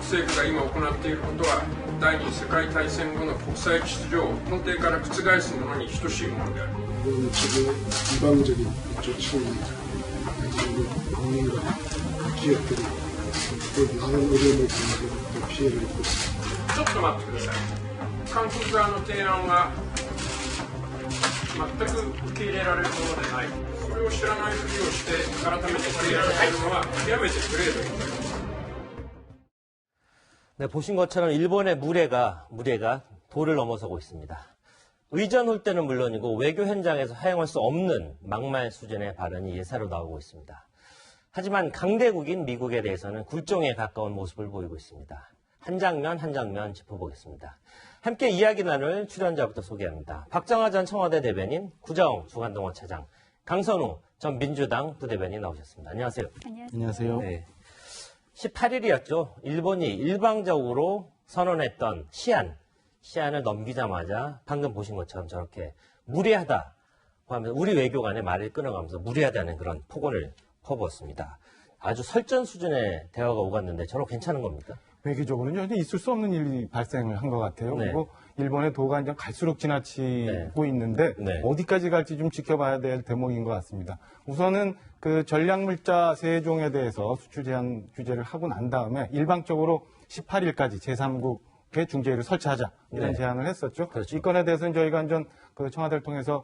政府が今行っていることは第二次世界大戦後の国際秩序を根底から覆すものに等しいものである。 일방적인 조치를 가지고 국민과 기업들이 또 많은 어려움을 겪는 피해를 입고 있습니다. ちょっと待ってください。韓国側の提案は全く受け入れられるものでない。それを知らないふりをして改めて提案されるのは極めてグレードになります。 네, 보신 것처럼 일본의 무례가 도를 넘어서고 있습니다. 의전 홀대는 물론이고 외교 현장에서 사용할 수 없는 막말 수준의 발언이 예사로 나오고 있습니다. 하지만 강대국인 미국에 대해서는 굴종에 가까운 모습을 보이고 있습니다. 한 장면 한 장면 짚어보겠습니다. 함께 이야기 나눌 출연자부터 소개합니다. 박정하 전 청와대 대변인, 구자홍 중한동원 차장, 강선우 전 민주당 부대변인 나오셨습니다. 안녕하세요. 안녕하세요. 네. 18일이었죠. 일본이 일방적으로 선언했던 시안을 넘기자마자 방금 보신 것처럼 저렇게 무례하다고 하면서 우리 외교관의 말을 끊어가면서 무례하다는 그런 폭언을 퍼부었습니다. 아주 설전 수준의 대화가 오갔는데 저렇게 괜찮은 겁니까? 외교적으로는 전혀 있을 수 없는 일이 발생을 한 것 같아요. 네. 그리고 일본의 도가 이제 갈수록 지나치고 네. 있는데 네. 어디까지 갈지 좀 지켜봐야 될 대목인 것 같습니다. 우선은 그 전략물자 3종에 대해서 수출 제한 규제를 하고 난 다음에 일방적으로 18일까지 제3국의 중재를 설치하자 이런 네. 제안을 했었죠. 그렇죠. 이 건에 대해서는 저희가 이제 그 청와대를 통해서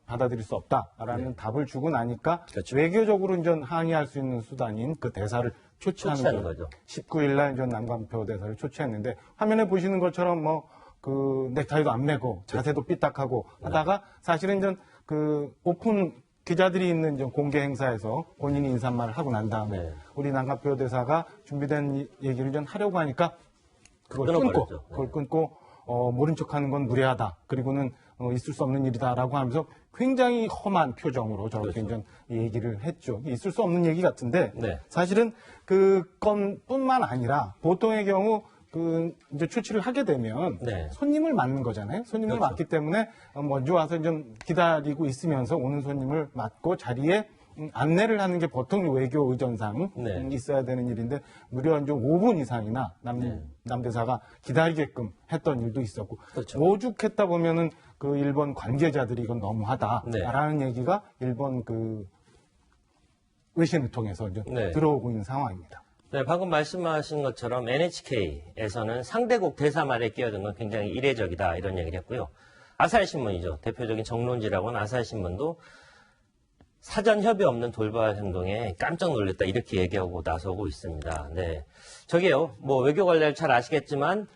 받아들일 수 없다라는 네. 답을 주고 나니까 그렇죠. 외교적으로 이제 항의할 수 있는 수단인 그 대사를 초치하는 거죠. 19일 날 이제 남관표 대사를 초치했는데 화면에 보시는 것처럼 그 넥타이도 안 매고 자세도 삐딱하고 하다가 사실은 이제 그 오픈 기자들이 있는 이제 공개 행사에서 본인이 인사말을 하고 난 다음에 네. 우리 남관표 대사가 준비된 얘기를 좀 하려고 하니까 그걸 끊고 모른 척하는 건 무례하다. 그리고는 있을 수 없는 일이다라고 하면서 굉장히 험한 표정으로 저렇게 그렇죠. 이제 얘기를 했죠. 있을 수 없는 얘기 같은데 네. 사실은 그 건뿐만 아니라 보통의 경우 그 이제 출치를 하게 되면 네. 손님을 맞는 거잖아요. 손님을 그렇죠. 맞기 때문에 먼저 와서 좀 기다리고 있으면서 오는 손님을 맞고 자리에 안내를 하는 게 보통 외교 의전상 네. 있어야 되는 일인데 무려 이제 5분 이상이나 남대사가 기다리게끔 했던 일도 있었고 그렇죠. 오죽했다 보면은 그 일본 관계자들이 이건 너무하다라는 네. 얘기가 일본 그 외신을 통해서 이제 네. 들어오고 있는 상황입니다. 네, 방금 말씀하신 것처럼 NHK에서는 상대국 대사 말에 끼어든 건 굉장히 이례적이다 이런 얘기를 했고요. 아사히신문이죠. 대표적인 정론지라고 하는 아사히신문도 사전 협의 없는 돌발 행동에 깜짝 놀랐다 이렇게 얘기하고 나서고 있습니다. 네, 저게요. 뭐 외교 관련 잘 아시겠지만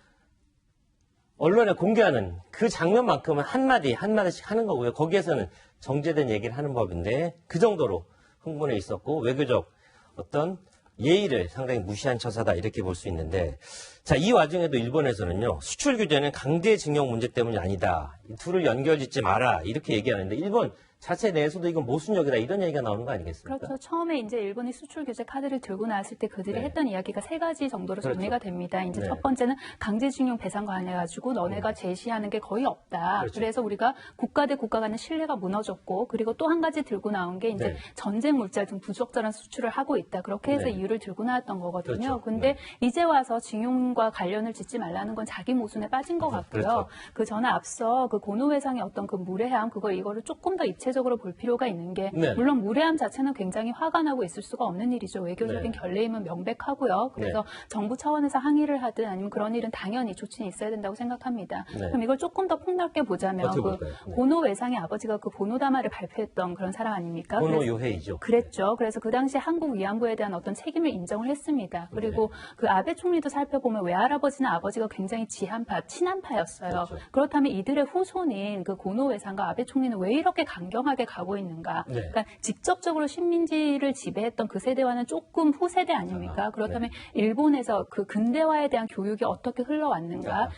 언론에 공개하는 그 장면만큼은 한마디씩 하는 거고요. 거기에서는 정제된 얘기를 하는 법인데 그 정도로 흥분해 있었고 외교적 어떤 예의를 상당히 무시한 처사다 이렇게 볼 수 있는데 자, 이 와중에도 일본에서는요. 수출 규제는 강제징용 문제 때문이 아니다. 이 둘을 연결짓지 마라 이렇게 얘기하는데 일본 자체 내에서도 이건 모순적이다 이런 얘기가 나오는 거 아니겠습니까? 그렇죠. 처음에 이제 일본이 수출 규제 카드를 들고 나왔을 때 그들이 네. 했던 이야기가 3가지 정도로 그렇죠. 정리가 됩니다. 이제 네. 첫 번째는 강제징용 배상 관해가지고 너네가 제시하는 게 거의 없다. 그렇죠. 그래서 우리가 국가 대 국가 간의 신뢰가 무너졌고 그리고 또 한 가지 들고 나온 게 이제 네. 전쟁 물자 등 부적절한 수출을 하고 있다. 그렇게 해서 네. 이유를 들고 나왔던 거거든요. 그렇죠. 근데 이제 와서 징용과 관련을 짓지 말라는 건 자기 모순에 빠진 것 같고요. 그렇죠. 그 전에 앞서 그 고노회상의 어떤 그 무례함 이거를 조금 더 입체적으로 볼 필요가 있는 게 네. 물론 무례함 자체는 굉장히 화가 나고 있을 수가 없는 일이죠. 외교적인 네. 결례임은 명백하고요. 그래서 정부 차원에서 항의를 하든 아니면 그런 일은 당연히 조치는 있어야 된다고 생각합니다. 네. 그럼 이걸 조금 더 폭넓게 보자면 어떻게 그 볼까요? 네. 고노 외상의 아버지가 그 보노다마를 발표했던 그런 사람 아닙니까? 고노 요헤이죠. 그랬죠. 그래서 그 당시 한국 위안부에 대한 어떤 책임을 인정을 했습니다. 그리고 그 아베 총리도 살펴보면 외할아버지나 아버지가 굉장히 친한파였어요. 그렇죠. 그렇다면 이들의 후손인 그 고노 외상과 아베 총리는 왜 이렇게 강경하게 가고 있는가? 네. 그러니까 직접적으로 식민지를 지배했던 그 세대와는 조금 후세대 아닙니까? 그렇다면 일본에서 그 근대화에 대한 교육이 어떻게 흘러왔는가?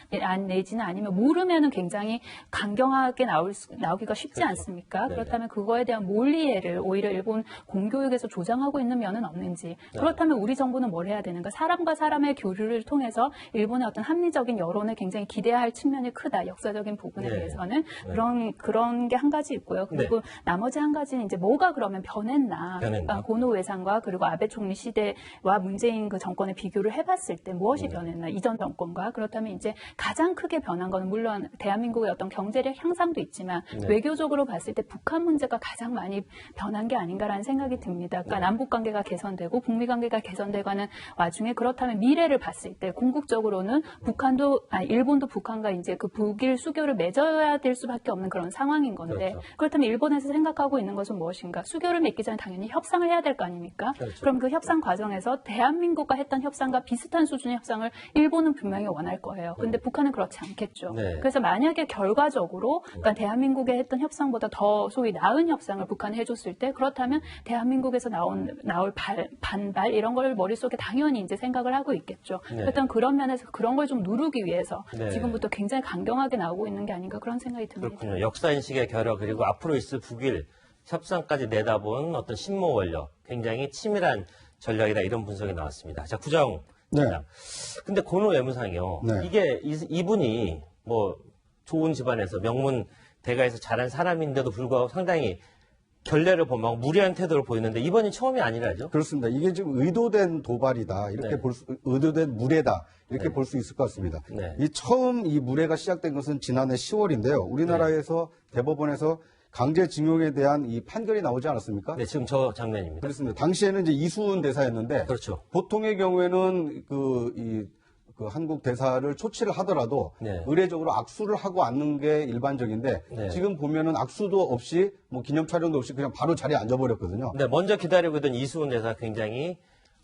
내지는 아니면 모르면은 굉장히 강경하게 나오기가 쉽지 그렇죠. 않습니까? 네네. 그렇다면 그거에 대한 몰리해를 오히려 일본 공교육에서 조장하고 있는 면은 없는지. 그렇다면 우리 정부는 뭘 해야 되는가? 사람과 사람의 교류를 통해서 일본의 어떤 합리적인 여론을 굉장히 기대할 측면이 크다. 역사적인 부분에 네. 대해서는 네. 그런 게 한 가지 있고요. 그리고 그리고 나머지 한 가지는 이제 뭐가 그러면 변했나. 그러니까 고노 외상과 그리고 아베 총리 시대와 문재인 그 정권의 비교를 해봤을 때 무엇이 변했나. 이전 정권과. 그렇다면 이제 가장 크게 변한 거는 물론 대한민국의 어떤 경제력 향상도 있지만 외교적으로 봤을 때 북한 문제가 가장 많이 변한 게 아닌가라는 생각이 듭니다. 그러니까 남북 관계가 개선되고 북미 관계가 개선되가는 와중에 그렇다면 미래를 봤을 때 궁극적으로는 일본도 북한과 이제 그 북일 수교를 맺어야 될 수밖에 없는 그런 상황인 건데 그렇다면 일본에서 생각하고 있는 것은 무엇인가? 수교를 맺기 전에 당연히 협상을 해야 될 거 아닙니까? 그럼 그 협상 과정에서 대한민국과 했던 협상과 비슷한 수준의 협상을 일본은 분명히 원할 거예요. 근데 북한은 그렇지 않겠죠. 그래서 만약에 결과적으로 그러니까 대한민국에 했던 협상보다 더 소위 나은 협상을 북한이 해줬을 때 그렇다면 대한민국에서 나올 반발 이런 걸 머릿속에 당연히 이제 생각을 하고 있겠죠. 일단 그런 면에서 그런 걸 좀 누르기 위해서 지금부터 굉장히 강경하게 나오고 있는 게 아닌가 그런 생각이 듭니다. 그렇군요. 역사인식의 결여 그리고 앞으로 있을 북일 협상까지 내다본 어떤 신모 원력 굉장히 치밀한 전략이다 이런 분석이 나왔습니다. 자, 구정. 근데 고노 외무상이요. 이게 이분이 뭐 좋은 집안에서 명문 대가에서 자란 사람인데도 불구하고 상당히 결례를 범하고 무리한 태도를 보이는데 이번이 처음이 아니라죠? 그렇습니다. 이게 지금 의도된 도발이다. 이렇게 의도된 무례다. 이렇게 볼 수 있을 것 같습니다. 이 처음 이 무례가 시작된 것은 지난해 10월인데요. 우리나라에서 대법원에서 강제징용에 대한 이 판결이 나오지 않았습니까? 네, 지금 저 장면입니다. 그렇습니다. 당시에는 이제 이수은 대사였는데 그렇죠. 보통의 경우에는 그 한국 대사를 초치를 하더라도 의례적으로 악수를 하고 앉는 게 일반적인데 지금 보면은 악수도 없이 뭐 기념 촬영도 없이 그냥 바로 자리에 앉아버렸거든요. 네, 먼저 기다리고 있던 이수은 대사 굉장히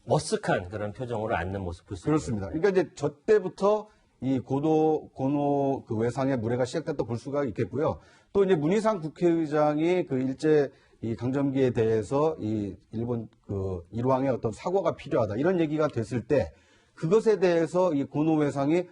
머쓱한 그런 표정으로 앉는 모습 볼 수 있습니다. 그렇습니다. 그러니까 이제 저 때부터 이 고노 그 외상의 무례가 시작됐다 볼 수가 있겠고요. 또 이제 문희상 국회의장이 그 일제 이 강점기에 대해서 이 일본 그 일왕의 어떤 사과가 필요하다 이런 얘기가 됐을 때 그것에 대해서 이 고노 외상이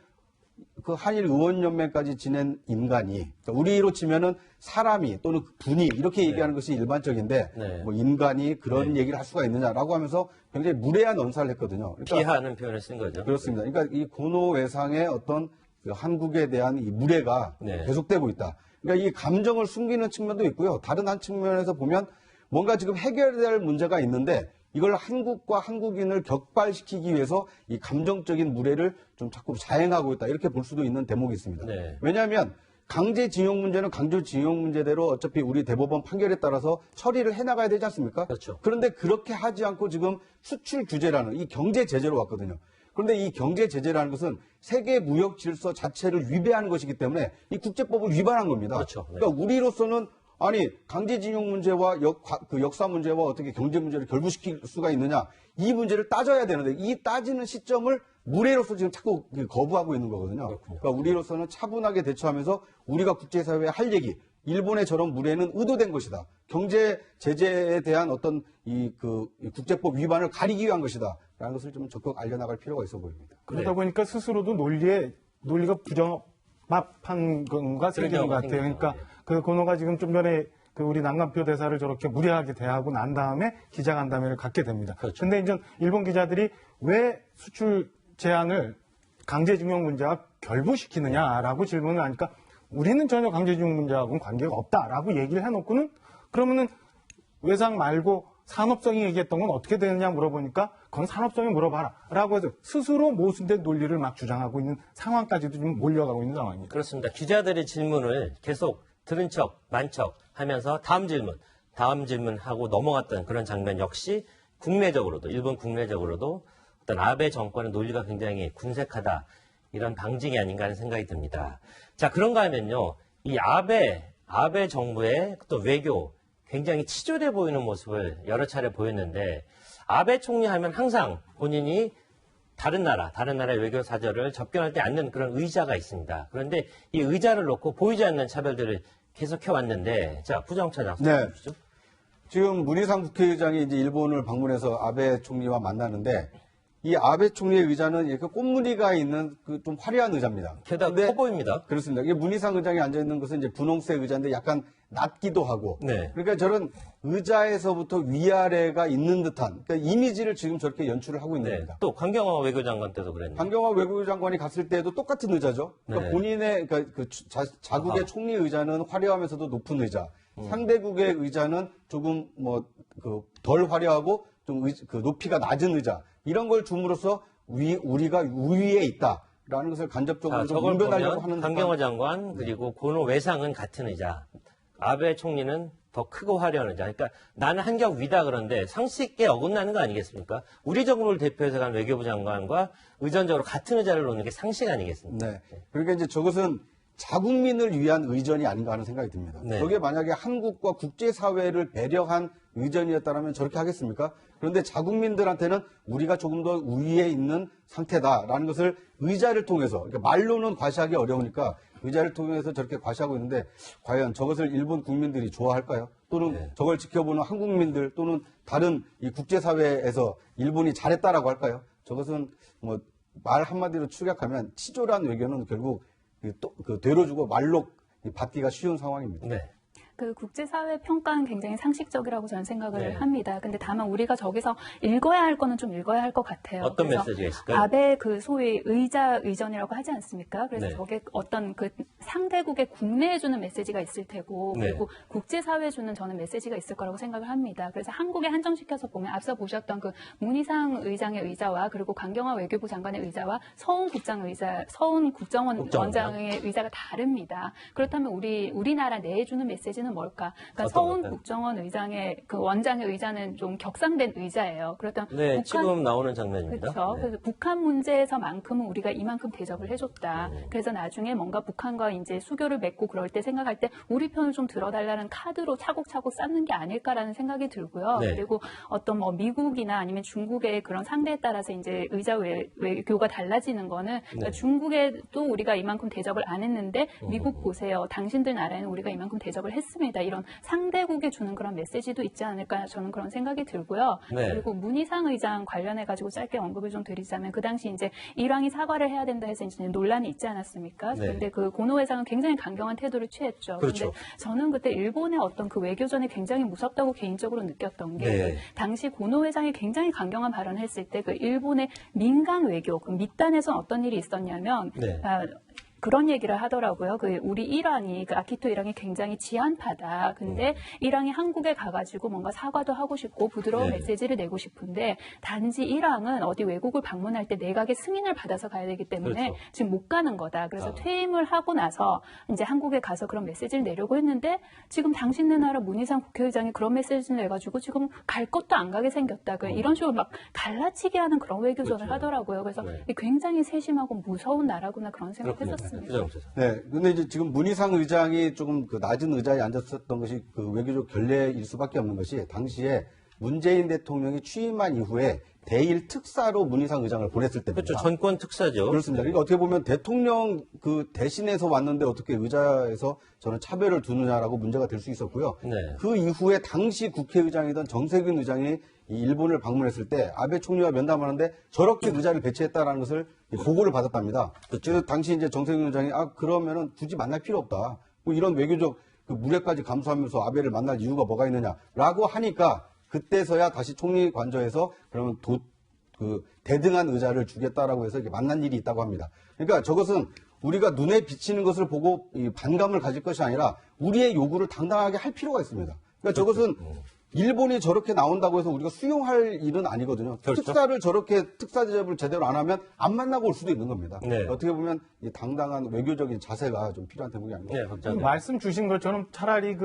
그 한일 의원연맹까지 지낸 인간이 그러니까 우리로 치면은 사람이 또는 분이 이렇게 얘기하는 것이 일반적인데 뭐 인간이 그런 얘기를 할 수가 있느냐라고 하면서 굉장히 무례한 언사를 했거든요. 그러니까 비하하는 표현을 쓴 거죠. 그렇습니다. 그러니까 이 고노 외상의 어떤 그 한국에 대한 이 무례가 계속되고 있다. 그러니까 이 감정을 숨기는 측면도 있고요. 다른 한 측면에서 보면 뭔가 지금 해결해야 할 문제가 있는데 이걸 한국과 한국인을 격발시키기 위해서 이 감정적인 무례를 좀 자꾸 자행하고 있다. 이렇게 볼 수도 있는 대목이 있습니다. 왜냐하면 강제징용 문제는 강제징용 문제대로 어차피 우리 대법원 판결에 따라서 처리를 해나가야 되지 않습니까? 그렇죠. 그런데 그렇게 하지 않고 지금 수출 규제라는 이 경제 제재로 왔거든요. 그런데 이 경제 제재라는 것은 세계 무역 질서 자체를 위배하는 것이기 때문에 이 국제법을 위반한 겁니다. 그렇죠. 그러니까 우리로서는 아니 강제징용 문제와 그 역사 문제와 어떻게 경제 문제를 결부시킬 수가 있느냐 이 문제를 따져야 되는데 이 따지는 시점을 무례로서 지금 자꾸 거부하고 있는 거거든요. 그러니까 우리로서는 차분하게 대처하면서 우리가 국제사회에 할 얘기 일본의 저런 무례는 의도된 것이다. 경제 제재에 대한 어떤 이 국제법 위반을 가리기 위한 것이다. 라는 것을 좀 적극 알려나갈 필요가 있어 보입니다. 그러다 보니까 스스로도 논리가 부정합한 건가 생기는 것 같아요. 그러니까 그 고노가 지금 좀 전에 그 우리 남간표 대사를 저렇게 무례하게 대하고 난 다음에 기자간담회를 갖게 됩니다. 근데 이제 일본 기자들이 왜 수출 제한을 강제징용 문제와 결부시키느냐라고 질문을 하니까 우리는 전혀 강제징용 문제하고는 관계가 없다라고 얘기를 해놓고는 그러면은 외상 말고 산업성이 얘기했던 건 어떻게 되느냐 물어보니까 그건 산업성이 물어봐라 라고 해서 스스로 모순된 논리를 막 주장하고 있는 상황까지도 좀 몰려가고 있는 상황입니다. 그렇습니다. 기자들의 질문을 계속 들은 척, 만 척 하면서 다음 질문 하고 넘어갔던 그런 장면 역시 국내적으로도 일본 국내적으로도 어떤 아베 정권의 논리가 굉장히 군색하다 이런 방증이 아닌가 하는 생각이 듭니다. 자, 그런가 하면요. 이 아베 정부의 또 외교 굉장히 치졸해 보이는 모습을 여러 차례 보였는데 아베 총리 하면 항상 본인이 다른 나라의 외교 사절을 접견할 때 앉는 그런 의자가 있습니다. 그런데 이 의자를 놓고 보이지 않는 차별들을 계속해 왔는데 자, 부정차장 설명해 주시죠. 지금 문희상 국회의장이 이제 일본을 방문해서 아베 총리와 만나는데 이 아베 총리의 의자는 이렇게 꽃무늬가 있는 그 좀 화려한 의자입니다. 게다가 커 보입니다. 그렇습니다. 이게 문희상 의장이 앉아 있는 것은 이제 분홍색 의자인데 약간 낮기도 하고. 그러니까 저런 의자에서부터 위아래가 있는 듯한 그러니까 이미지를 지금 저렇게 연출을 하고 있는 겁니다. 또 강경화 외교장관 때도 그랬는데. 강경화 외교장관이 갔을 때도 똑같은 의자죠. 그러니까 본인의 그러니까 자국의 총리 의자는 화려하면서도 높은 의자. 상대국의 의자는 조금 뭐 덜 화려하고 좀 높이가 낮은 의자 이런 걸 줌으로써 우리가 우위에 있다라는 것을 간접적으로 좀 저걸 분별하려고 보면 하는 강경화 장관 그리고 고노 외상은 같은 의자, 아베 총리는 더 크고 화려한 의자. 그러니까 나는 한 격 위다 그런데 상식에 어긋나는 거 아니겠습니까? 우리 정부를 대표해서 간 외교부 장관과 의전적으로 같은 의자를 놓는 게 상식 아니겠습니까? 네. 그러니까 이제 저것은 자국민을 위한 의전이 아닌가 하는 생각이 듭니다. 네. 저게 만약에 한국과 국제사회를 배려한 의전이었다면 저렇게 하겠습니까? 그런데 자국민들한테는 우리가 조금 더 우위에 있는 상태다라는 것을 의자를 통해서, 그러니까 말로는 과시하기 어려우니까 의자를 통해서 저렇게 과시하고 있는데 과연 저것을 일본 국민들이 좋아할까요? 또는 네. 저걸 지켜보는 한국민들 또는 다른 이 국제사회에서 일본이 잘했다라고 할까요? 저것은 뭐 말 한마디로 축약하면 치졸한 외교는 결국 되로 주고 말로 받기가 쉬운 상황입니다. 네. 그 국제사회 평가는 굉장히 상식적이라고 저는 생각을 네. 합니다. 근데 다만 우리가 저기서 읽어야 할 거는 좀 읽어야 할 것 같아요. 어떤 그래서 메시지가 있을까요? 아베 그 소위 의자 의전이라고 하지 않습니까? 그래서 네. 저게 어떤 그 상대국의 국내에 주는 메시지가 있을 테고 네. 그리고 국제사회에 주는 저는 메시지가 있을 거라고 생각을 합니다. 그래서 한국에 한정시켜서 보면 앞서 보셨던 그 문희상 의장의 의자와 그리고 강경화 외교부 장관의 의자와 서훈 국정원 원장의 의자가 다릅니다. 그렇다면 우리나라 내에 주는 메시지는 뭘까? 그러니까 서훈 걸까요? 국정원 의장의 그 원장의 의자는 좀 격상된 의자예요. 그렇다면 네, 지금 나오는 장면입니다. 그렇죠. 네. 그래서 북한 문제에서만큼은 우리가 이만큼 대접을 해줬다. 그래서 나중에 뭔가 북한과 이제 수교를 맺고 그럴 때 생각할 때 우리 편을 좀 들어달라는 카드로 차곡차곡 쌓는 게 아닐까라는 생각이 들고요. 네. 그리고 어떤 뭐 미국이나 아니면 중국의 그런 상대에 따라서 이제 의자 외교가 달라지는 거는 그러니까 중국에도 우리가 이만큼 대접을 안 했는데 미국 보세요. 당신들 나라에는 우리가 이만큼 대접을 했습니다. 이런 상대국에 주는 그런 메시지도 있지 않을까 저는 그런 생각이 들고요. 네. 그리고 문희상 의장 관련해 가지고 짧게 언급을 좀 드리자면 그 당시 이제 일왕이 사과를 해야 된다 해서 이제 논란이 있지 않았습니까? 네. 그런데 그 고노 회장은 굉장히 강경한 태도를 취했죠. 그렇죠. 근데 저는 그때 일본의 어떤 그 외교전이 굉장히 무섭다고 개인적으로 느꼈던 게 네. 당시 고노 회장이 굉장히 강경한 발언을 했을 때 그 일본의 민간 외교, 그 밑단에서 어떤 일이 있었냐면 네. 그런 얘기를 하더라고요. 우리 이란이, 아키토 이란이 굉장히 지한파다. 근데 이란이 한국에 가가지고 뭔가 사과도 하고 싶고 부드러운 네. 메시지를 내고 싶은데 단지 이란은 어디 외국을 방문할 때 내각의 승인을 받아서 가야 되기 때문에 그렇죠. 지금 못 가는 거다. 그래서 퇴임을 하고 나서 이제 한국에 가서 그런 메시지를 내려고 했는데 지금 당신네 나라 문희상 국회의장이 그런 메시지를 내가지고 지금 갈 것도 안 가게 생겼다. 이런 식으로 막 갈라치게 하는 그런 외교전을 그렇죠. 하더라고요. 그래서 네. 굉장히 세심하고 무서운 나라구나 그런 생각했었습니다. 네, 근데 이제 지금 문희상 의장이 조금 낮은 의자에 앉았었던 것이 그 외교적 결례일 수밖에 없는 것이 당시에 문재인 대통령이 취임한 이후에 대일 특사로 문희상 의장을 보냈을 때입니다. 그렇죠. 전권 특사죠. 그렇습니다. 그러니까 어떻게 보면 대통령 대신해서 왔는데 어떻게 의자에서 저는 차별을 두느냐라고 문제가 될 수 있었고요. 네. 그 이후에 당시 국회의장이던 정세균 의장이 이 일본을 방문했을 때 아베 총리와 면담하는데 저렇게 의자를 배치했다라는 것을 보고를 받았답니다. 그래서 당시 이제 정세균 의장이 그러면은 굳이 만날 필요 없다. 뭐 이런 외교적 무례까지 감수하면서 아베를 만날 이유가 뭐가 있느냐라고 하니까 그때서야 다시 총리 관저에서 그러면 대등한 의자를 주겠다라고 해서 이렇게 만난 일이 있다고 합니다. 그러니까 저것은 우리가 눈에 비치는 것을 보고 반감을 가질 것이 아니라 우리의 요구를 당당하게 할 필요가 있습니다. 그러니까 저것은 일본이 저렇게 나온다고 해서 우리가 수용할 일은 아니거든요. 그렇죠. 특사를 저렇게 특사 대접을 제대로 안 하면 안 만나고 올 수도 있는 겁니다. 네. 어떻게 보면 이 당당한 외교적인 자세가 좀 필요한 대목이 아닌가. 네, 걱정돼요. 말씀 주신 것처럼 차라리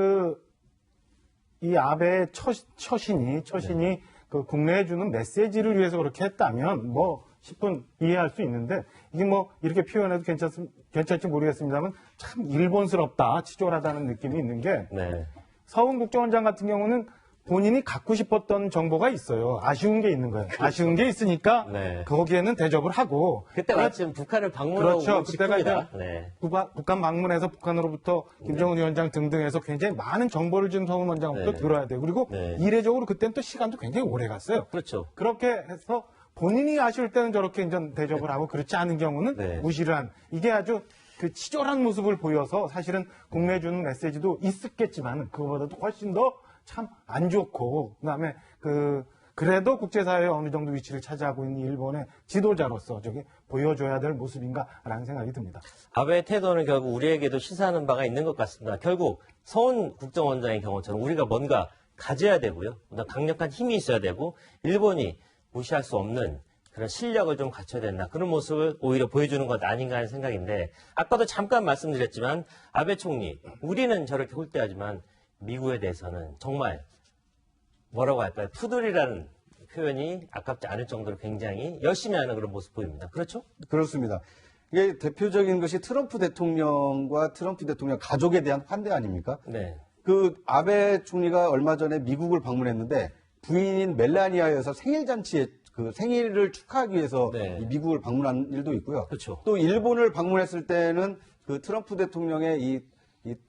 이 아베의 처신이 그 국내에 주는 메시지를 위해서 그렇게 했다면 뭐 10분 이해할 수 있는데 이게 뭐 이렇게 표현해도 괜찮을지 모르겠습니다만 참 일본스럽다, 치졸하다는 느낌이 있는 게 네. 서훈 국정원장 같은 경우는 본인이 갖고 싶었던 정보가 있어요. 아쉬운 게 있는 거예요. 아쉬운 게 있으니까 네. 거기에는 대접을 하고 그때 마침 북한을 방문하고 그렇죠. 그때가 이제 직후입니다. 네. 북한 방문해서 북한으로부터 김정은 위원장 등등해서 굉장히 많은 정보를 준 서훈 원장부터 네. 들어야 돼요. 그리고 네. 이례적으로 그때는 또 시간도 굉장히 오래 갔어요. 그렇죠. 그렇게 해서 본인이 아쉬울 때는 저렇게 이제 대접을 하고 그렇지 않은 경우는 네. 무시를 한 이게 아주 그 치졸한 모습을 보여서 사실은 국내에 주는 메시지도 있었겠지만 그거보다도 훨씬 더 참 안 좋고 그다음에 그래도 국제사회에 어느 정도 위치를 차지하고 있는 일본의 지도자로서 저게 보여줘야 될 모습인가라는 생각이 듭니다. 아베의 태도는 결국 우리에게도 시사하는 바가 있는 것 같습니다. 결국 서훈 국정원장의 경우처럼 우리가 뭔가 가져야 되고요. 강력한 힘이 있어야 되고 일본이 무시할 수 없는 그런 실력을 좀 갖춰야 된다. 그런 모습을 오히려 보여주는 것 아닌가 하는 생각인데 아까도 잠깐 말씀드렸지만 아베 총리, 우리는 저렇게 홀대하지만 미국에 대해서는 정말 뭐라고 할까요? 푸들이라는 표현이 아깝지 않을 정도로 굉장히 열심히 하는 그런 모습 보입니다. 그렇죠? 그렇습니다. 이게 대표적인 것이 트럼프 대통령과 트럼프 대통령 가족에 대한 환대 아닙니까? 네. 그 아베 총리가 얼마 전에 미국을 방문했는데 부인인 멜라니아 여사 생일 잔치에 그 생일을 축하하기 위해서 네. 이 미국을 방문한 일도 있고요. 그렇죠. 또 일본을 방문했을 때는 그 트럼프 대통령의 이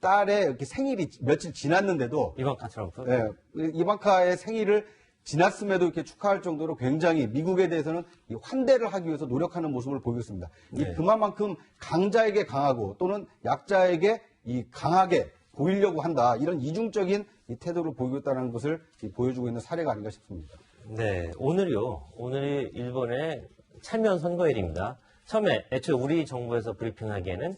딸의 이렇게 생일이 며칠 지났는데도 이방카 트럼프. 네, 이방카의 생일을 지났음에도 이렇게 축하할 정도로 굉장히 미국에 대해서는 이 환대를 하기 위해서 노력하는 모습을 보이고 있습니다. 네. 그만큼 강자에게 강하고 또는 약자에게 이 강하게 보이려고 한다. 이런 이중적인 이 태도를 보이고 있다는 것을 보여주고 있는 사례가 아닌가 싶습니다. 네, 오늘이 일본의 참여연 선거일입니다. 처음에 애초에 우리 정부에서 브리핑하기에는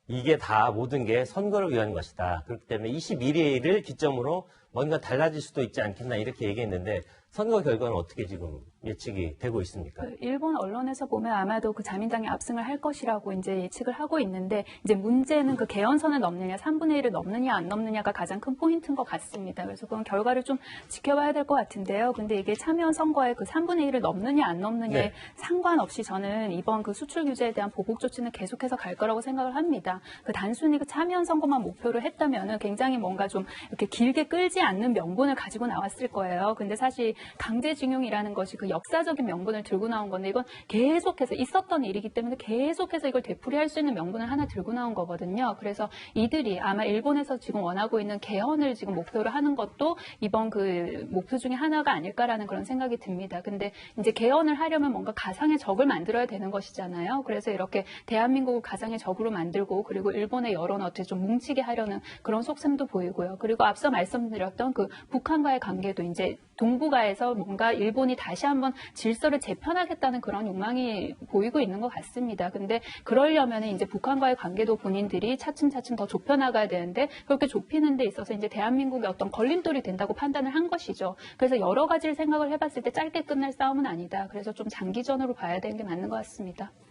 이게 다 모든 게 선거를 위한 것이다. 그렇기 때문에 21일을 기점으로 뭔가 달라질 수도 있지 않겠나 이렇게 얘기했는데 선거 결과는 어떻게 지금 예측이 되고 있습니까? 일본 언론에서 보면 아마도 그 자민당이 압승을 할 것이라고 이제 예측을 하고 있는데 이제 문제는 그 개헌선을 넘느냐, 3분의 1을 넘느냐 안 넘느냐가 가장 큰 포인트인 것 같습니다. 그래서 그런 결과를 좀 지켜봐야 될 것 같은데요. 근데 이게 참여연 선거에 그 3분의 1을 넘느냐 안 넘느냐에 네. 상관없이 저는 이번 그 수출 규제에 대한 보복 조치는 계속해서 갈 거라고 생각을 합니다. 그 단순히 그 참여연 선거만 목표로 했다면은 굉장히 뭔가 좀 이렇게 길게 끌지 않는 명분을 가지고 나왔을 거예요. 근데 사실 강제징용이라는 것이 그 역사적인 명분을 들고 나온 건데 이건 계속해서 있었던 일이기 때문에 계속해서 이걸 되풀이할 수 있는 명분을 하나 들고 나온 거거든요. 그래서 이들이 아마 일본에서 지금 원하고 있는 개헌을 지금 목표로 하는 것도 이번 그 목표 중에 하나가 아닐까라는 그런 생각이 듭니다. 근데 이제 개헌을 하려면 뭔가 가상의 적을 만들어야 되는 것이잖아요. 그래서 이렇게 대한민국을 가상의 적으로 만들고 그리고 일본의 여론을 어떻게 좀 뭉치게 하려는 그런 속셈도 보이고요. 그리고 앞서 말씀드렸던 그 북한과의 관계도 이제 동북아에서 뭔가 일본이 다시 한번 질서를 재편하겠다는 그런 욕망이 보이고 있는 것 같습니다. 근데 그러려면 이제 북한과의 관계도 본인들이 차츰차츰 더 좁혀나가야 되는데 그렇게 좁히는 데 있어서 이제 대한민국의 어떤 걸림돌이 된다고 판단을 한 것이죠. 그래서 여러 가지를 생각을 해봤을 때 짧게 끝날 싸움은 아니다. 그래서 좀 장기전으로 봐야 되는 게 맞는 것 같습니다.